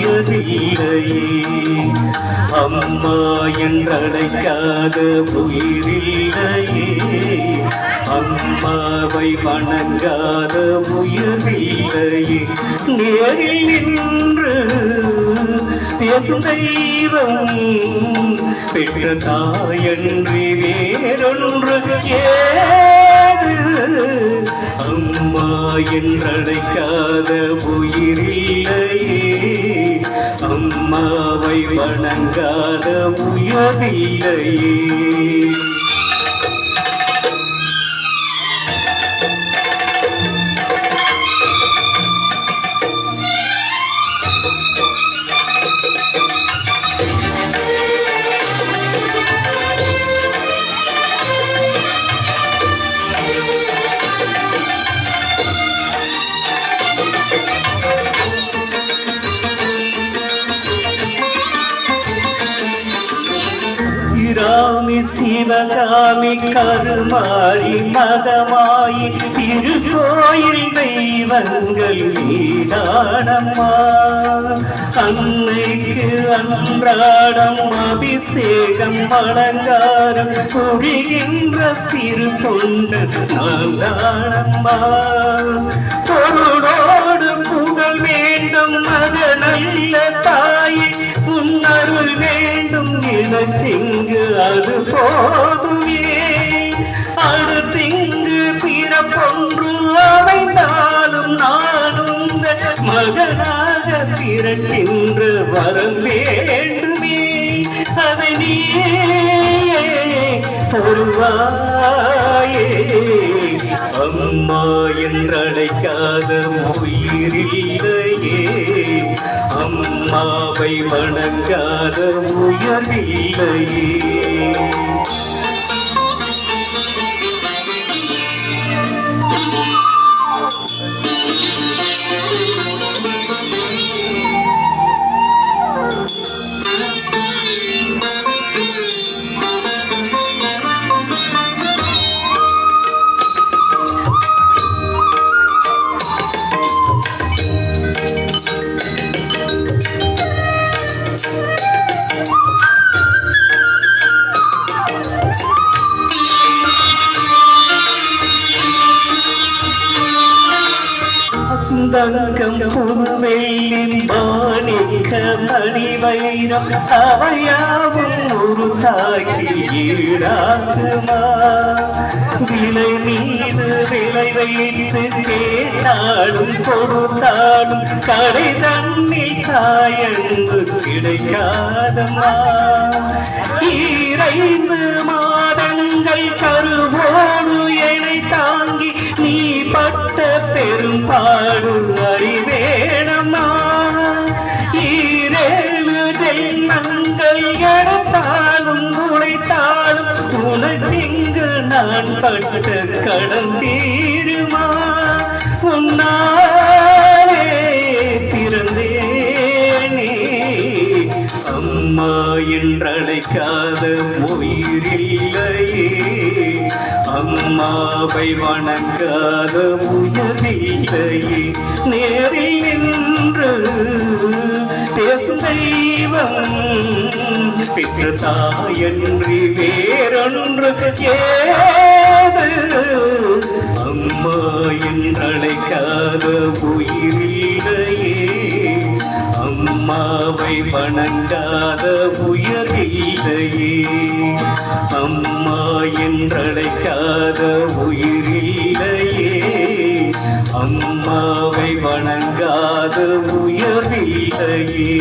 உயரில்லையே. அம்மா என்றழைக்காத உயிரில்லையே. அம்மாவை வணங்காத உயரில்லையே. நேரில் நின்று பேசும் தெய்வம் பெற்ற தாயன்றி வேறொன்று ஏது. அம்மா என்றழைக்காத உயிரில்லையே. அம்மாவை வணங்காத உயரில்லையே. ராமி சிவகாமி கருமாரி மகமாயி திருக்கோயில் தெய்வங்கள் நீதானம்மா. அன்னைக்கு அன்றாடம் அபிஷேகம் அலங்காரம் புரிகின்ற சிறு தொண்டு நான்தானம்மா. பொருளோடு புகழ் வேண்டும் மகனல்ல தாயே. உன்னருள் வேண்டும் எனக்கிங்கு அது போதுமே. அடுத்திங்கு பிறப்பொன்று அமைந்தாலும் நானும் மகனாக பிறக்கின்ற வரம் வேண்டுமே. அதை நீயே தருவாயே. அம்மா என்றழைக்காத உயிரில்லையே. அம்மாவை வணங்காத உயரில்லையே. தங்கம் புதுவெள்ளி மாணிக்க மணி வைரம் அவையாவும் ஒரு தாக்கில் ஈடாகுமா. விலை மீது விலை வைத்து கேட்டாலும் கொடுத்தாலும் கடை தண்ணில் தாயன்பு கிடைக்காதம்மா. 2 மாதங்கள் கருவோடு என்னை தாங்கி நீ பட்ட பெரும்பாடு அறிவேணம்மா. 7 ஜென்மங்கள் எடுத்தாலும் உழைத்தாலும் உனக்கிங்கு நான் பட்ட கடன் தீருமா. உன்னாலே பிறந்தேனே. அம்மா என்றழைக்காத உயிரில்லையே. அம்மாவை வணங்காத உயரில்லையே. நேரில் நின்று பேசும் தெய்வம் பெற்ற தாயன்றி வேறொன்று ஏது. அம்மா என்றழைக்காத உயிரில்லையே. அம்மாவை வணங்காத உயரில்லையே. அம்மா என்றழைக்காத உயிரில்லையே. அம்மாவை வணங்காத உயரில்லையே.